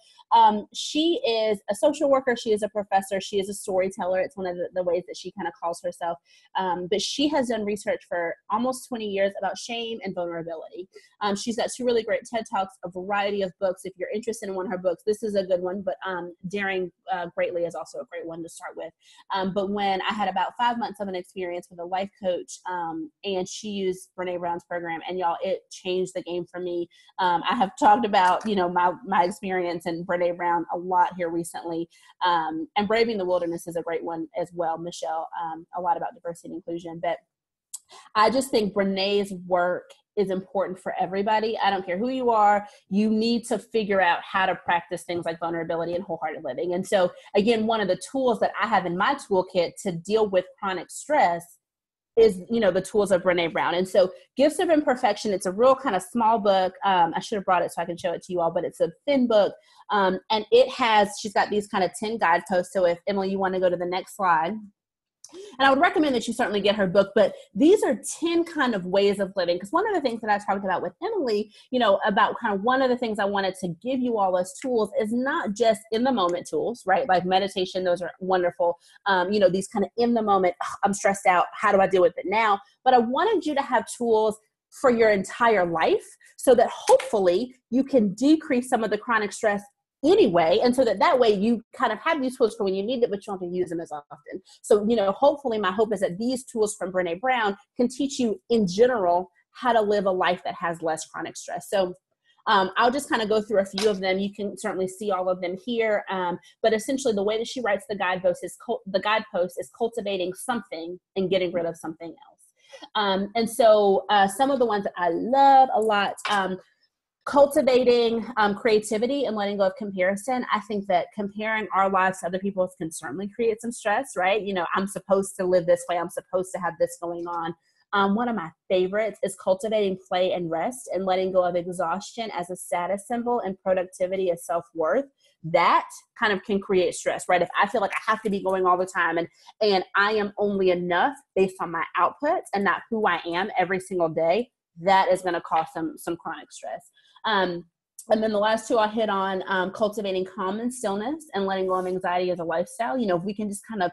she is a social worker. She is a professor. She is a storyteller. It's one of the ways that she kind of calls herself. But she has done research for almost 20 years about shame and vulnerability. She's got 2 really great TED Talks, a variety of books. If you're interested in one of her books, this is a good one. But Daring Greatly is also a great one to start with. But when I had about 5 months of an experience with a life coach, and she used Brene Brown's program, and y'all, it changed the game for me. I have talked about, my experience in Brene Brown a lot here recently. And Braving the Wilderness is a great one as well, Michelle, a lot about diversity and inclusion. But I just think Brene's work is important for everybody. I don't care who you are. You need to figure out how to practice things like vulnerability and wholehearted living. And so, again, one of the tools that I have in my toolkit to deal with chronic stress is, the tools of Brene Brown. And so Gifts of Imperfection, it's a real kind of small book. I should have brought it so I can show it to you all, but it's a thin book. And she's got these kind of 10 guideposts. So if Emily, you want to go to the next slide. And I would recommend that you certainly get her book, but these are 10 kind of ways of living. Because one of the things that I talked about with Emily, about kind of one of the things I wanted to give you all as tools is not just in the moment tools, right? Like meditation, those are wonderful. These kind of in the moment, I'm stressed out. How do I deal with it now? But I wanted you to have tools for your entire life so that hopefully you can decrease some of the chronic stress anyway, and so that way you kind of have these tools for when you need it, but you don't have to use them as often. So, hopefully my hope is that these tools from Brene Brown can teach you in general how to live a life that has less chronic stress. So I'll just kind of go through a few of them. You can certainly see all of them here, but essentially the way that she writes the guidepost is cultivating something and getting rid of something else. And so some of the ones that I love a lot, cultivating creativity and letting go of comparison. I think that comparing our lives to other people's can certainly create some stress, right? I'm supposed to live this way. I'm supposed to have this going on. One of my favorites is cultivating play and rest and letting go of exhaustion as a status symbol and productivity as self-worth. That kind of can create stress, right? If I feel like I have to be going all the time and I am only enough based on my outputs and not who I am every single day, that is going to cause some chronic stress. And then the last 2 I'll hit on, cultivating calm and stillness and letting go of anxiety as a lifestyle. If we can just kind of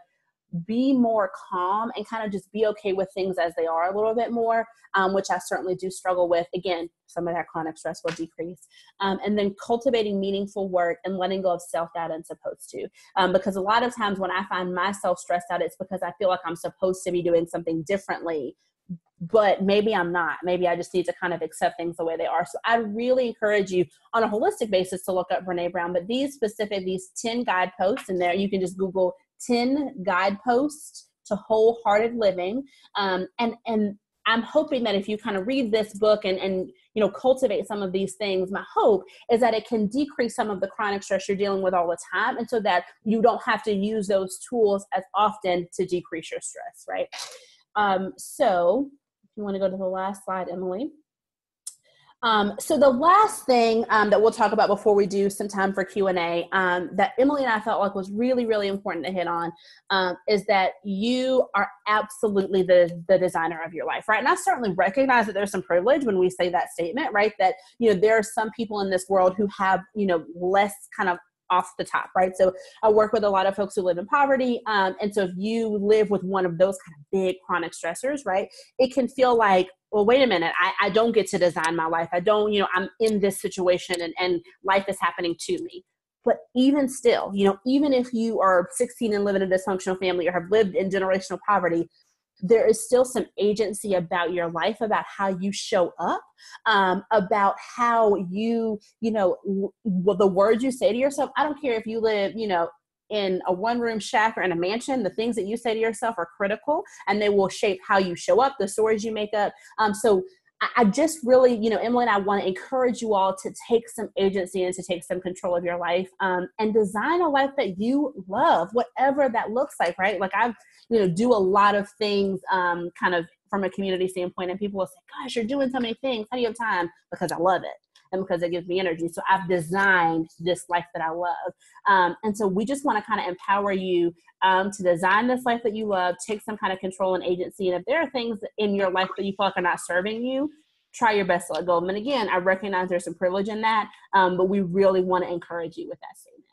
be more calm and kind of just be okay with things as they are a little bit more, which I certainly do struggle with. Again, some of that chronic stress will decrease. And then cultivating meaningful work and letting go of self-doubt and supposed to. Because a lot of times when I find myself stressed out, it's because I feel like I'm supposed to be doing something differently, but maybe I'm not. Maybe I just need to kind of accept things the way they are. So I really encourage you on a holistic basis to look up Brene Brown, but these 10 guideposts, and there you can just Google 10 guideposts to wholehearted living. And I'm hoping that if you kind of read this book and cultivate some of these things, my hope is that it can decrease some of the chronic stress you're dealing with all the time, and so that you don't have to use those tools as often to decrease your stress, right? So if you want to go to the last slide, Emily. So the last thing that we'll talk about before we do some time for Q&A, that Emily and I felt like was really, really important to hit on, is that you are absolutely the designer of your life, right? And I certainly recognize that there's some privilege when we say that statement, right? That, there are some people in this world who have, less kind of off the top, right? So I work with a lot of folks who live in poverty. And so if you live with one of those kind of big chronic stressors, right, it can feel like, well, wait a minute, I don't get to design my life. I don't, I'm in this situation and life is happening to me. But even still, even if you are 16 and live in a dysfunctional family or have lived in generational poverty, there is still some agency about your life, about how you show up, about how you, the words you say to yourself. I don't care if you live, in a one-room shack or in a mansion, the things that you say to yourself are critical and they will shape how you show up, the stories you make up. So I just really, Emily and I want to encourage you all to take some agency and to take some control of your life, and design a life that you love, whatever that looks like, right? Like I, do a lot of things, kind of from a community standpoint, and people will say, gosh, you're doing so many things. How do you have time? Because I love it. And because it gives me energy. So I've designed this life that I love. And so we just want to kind of empower you to design this life that you love, take some kind of control and agency. And if there are things in your life that you feel like are not serving you, try your best to let go of them. And again, I recognize there's some privilege in that, but we really want to encourage you with that statement.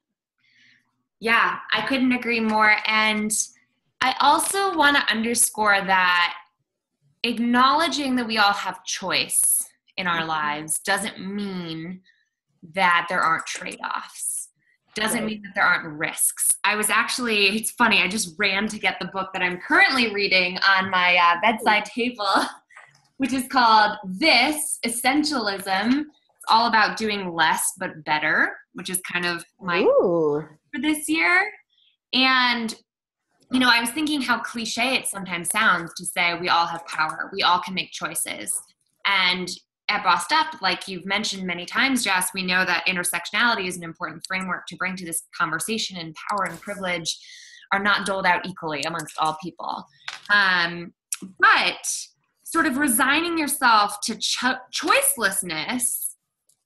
Yeah, I couldn't agree more. And I also want to underscore that acknowledging that we all have choice in our lives doesn't mean that there aren't trade-offs. Doesn't mean that there aren't risks. It's funny, I just ran to get the book that I'm currently reading on my bedside table, which is called This, Essentialism. It's all about doing less but better, which is kind of my for this year. And I was thinking how cliche it sometimes sounds to say we all have power. We all can make choices. And at Bossed Up, like you've mentioned many times, Jess, we know that intersectionality is an important framework to bring to this conversation, and power and privilege are not doled out equally amongst all people. But sort of resigning yourself to choicelessness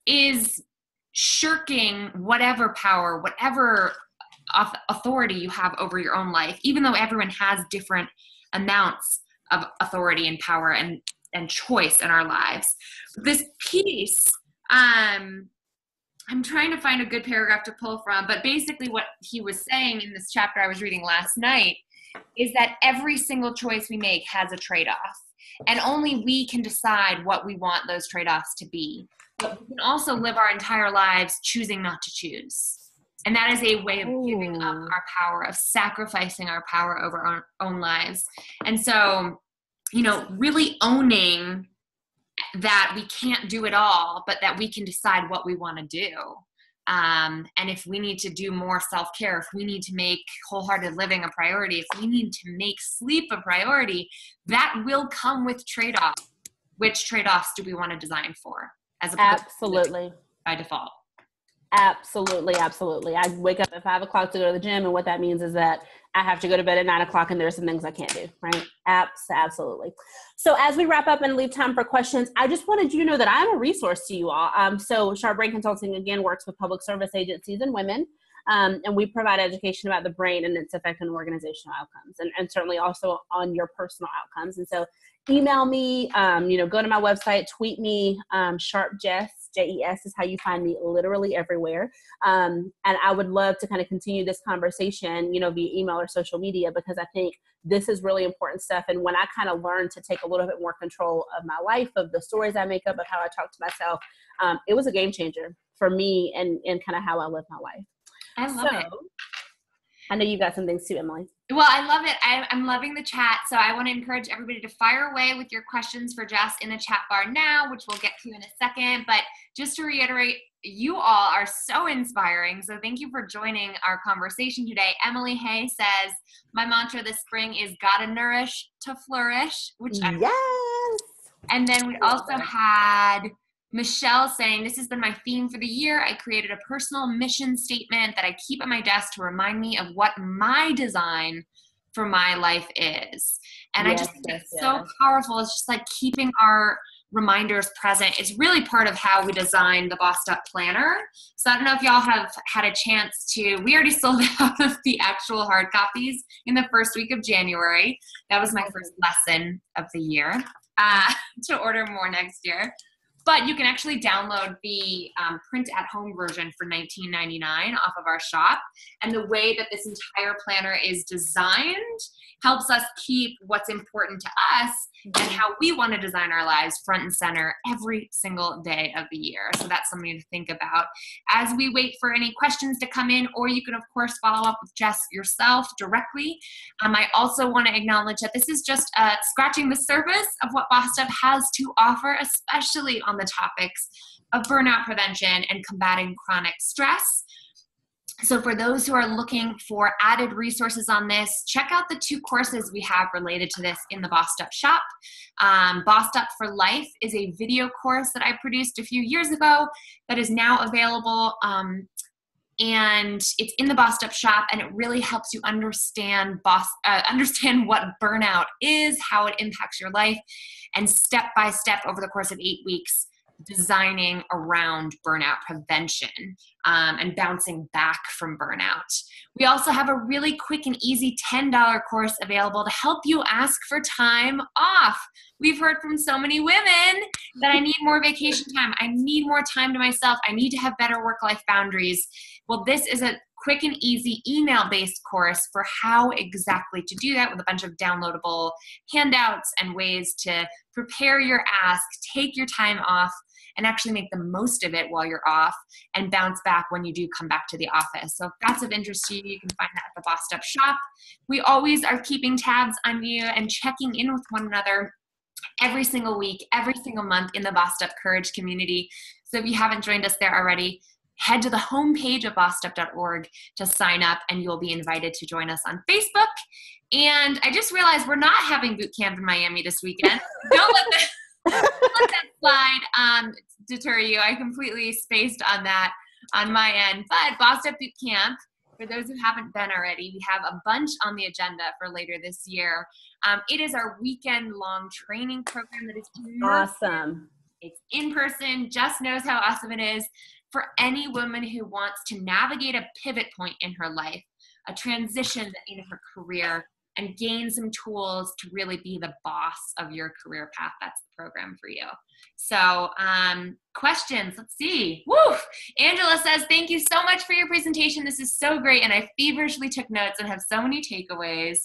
is shirking whatever power, whatever authority you have over your own life, even though everyone has different amounts of authority and power and choice in our lives. This piece, I'm trying to find a good paragraph to pull from, but basically what he was saying in this chapter I was reading last night is that every single choice we make has a trade-off, and only we can decide what we want those trade-offs to be. But we can also live our entire lives choosing not to choose. And that is a way of giving up our power, of sacrificing our power over our own lives. And so, really owning that we can't do it all, but that we can decide what we want to do. And if we need to do more self-care, if we need to make wholehearted living a priority, if we need to make sleep a priority, that will come with trade-offs. Which trade-offs do we want to design for? Absolutely. By default. Absolutely. I wake up at 5 o'clock to go to the gym, and what that means is that I have to go to bed at 9 o'clock, and there are some things I can't do, right? Absolutely. So as we wrap up and leave time for questions, I just wanted you to know that I'm a resource to you all. So Sharp Brain Consulting, again, works with public service agencies and women, and we provide education about the brain and its effect on organizational outcomes, and certainly also on your personal outcomes. And so email me, go to my website, tweet me, Sharp Jess, JES is how you find me literally everywhere. And I would love to kind of continue this conversation, via email or social media, because I think this is really important stuff. And when I kind of learned to take a little bit more control of my life, of the stories I make up, of how I talk to myself, it was a game changer for me and kind of how I live my life. I love it. I know you've got some things too, Emily. Well, I love it. I'm loving the chat. So I want to encourage everybody to fire away with your questions for Jess in the chat bar now, which we'll get to in a second. But just to reiterate, you all are so inspiring. So thank you for joining our conversation today. Emily Hay says, my mantra this spring is gotta nourish to flourish, which yes. And then we also had Michelle saying, this has been my theme for the year. I created a personal mission statement that I keep at my desk to remind me of what my design for my life is. And I just think it's so powerful. It's just like keeping our reminders present. It's really part of how we designed the Bossed Up Planner. So I don't know if y'all have had a chance we already sold out of the actual hard copies in the first week of January. That was my first lesson of the year, to order more next year. But you can actually download the print-at-home version for $19.99 off of our shop. And the way that this entire planner is designed helps us keep what's important to us and how we want to design our lives front and center every single day of the year. So that's something to think about as we wait for any questions to come in, or you can, of course, follow up with Jess yourself directly. I also want to acknowledge that this is just scratching the surface of what Bossed Up has to offer, especially on the topics of burnout prevention and combating chronic stress. So for those who are looking for added resources on this, check out the 2 courses we have related to this in the Bossed Up shop. Bossed Up for Life is a video course that I produced a few years ago that is now available. And it's in the Bossed Up shop, and it really helps you understand what burnout is, how it impacts your life, and step by step over the course of 8 weeks, designing around burnout prevention and bouncing back from burnout. We also have a really quick and easy $10 course available to help you ask for time off. We've heard from so many women that I need more vacation time. I need more time to myself. I need to have better work-life boundaries. Well, this is a quick and easy email-based course for how exactly to do that, with a bunch of downloadable handouts and ways to prepare your ask, take your time off, and actually make the most of it while you're off, and bounce back when you do come back to the office. So if that's of interest to you, you can find that at the Bossed Up shop. We always are keeping tabs on you and checking in with one another every single week, every single month in the Bossed Up Courage community. So if you haven't joined us there already, head to the homepage of bossedup.org to sign up, and you'll be invited to join us on Facebook. And I just realized we're not having boot camp in Miami this weekend. Don't let that slide deter you. I completely spaced on that on my end. But Bossed Up Boot Camp, for those who haven't been already, we have a bunch on the agenda for later this year. It is our weekend-long training program that is awesome. It's in person. Jess knows how awesome it is for any woman who wants to navigate a pivot point in her life, a transition in her career, and gain some tools to really be the boss of your career path. That's the program for you. So questions, let's see. Woo! Angela says, thank you so much for your presentation. This is so great, and I feverishly took notes and have so many takeaways.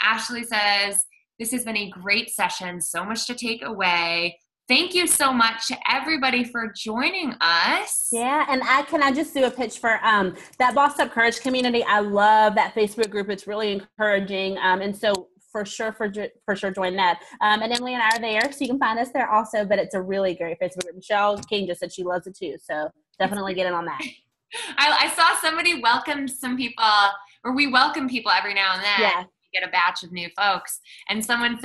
Ashley says, this has been a great session, so much to take away. Thank you so much to everybody for joining us. Yeah, and can I just do a pitch for that Bossed Up Courage community? I love that Facebook group. It's really encouraging, and so for sure join that. And Emily and I are there, so you can find us there also. But it's a really great Facebook group. Michelle King just said she loves it too, so definitely get in on that. I saw somebody welcome some people, or we welcome people every now and then. Yeah. We get a batch of new folks, and someone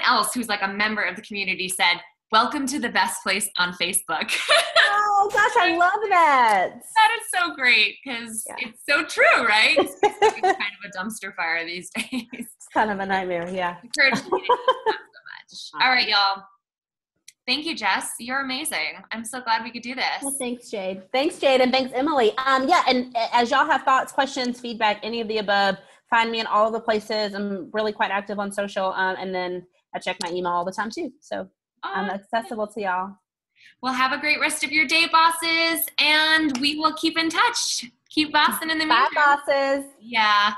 else who's like a member of the community said, welcome to the best place on Facebook. Oh gosh, I love that. That is so great, because it's so true, right? It's kind of a dumpster fire these days. It's kind of a nightmare, yeah. Encourage community, not so much. All right, y'all. Thank you, Jess. You're amazing. I'm so glad we could do this. Well, thanks, Jade. Thanks, Jade, and thanks, Emily. Yeah, and as y'all have thoughts, questions, feedback, any of the above, find me in all of the places. I'm really quite active on social, and then I check my email all the time too. So I'm accessible to y'all. Well, have a great rest of your day, bosses, and we will keep in touch. Keep bossing in the meantime. Bye, bosses. Yeah.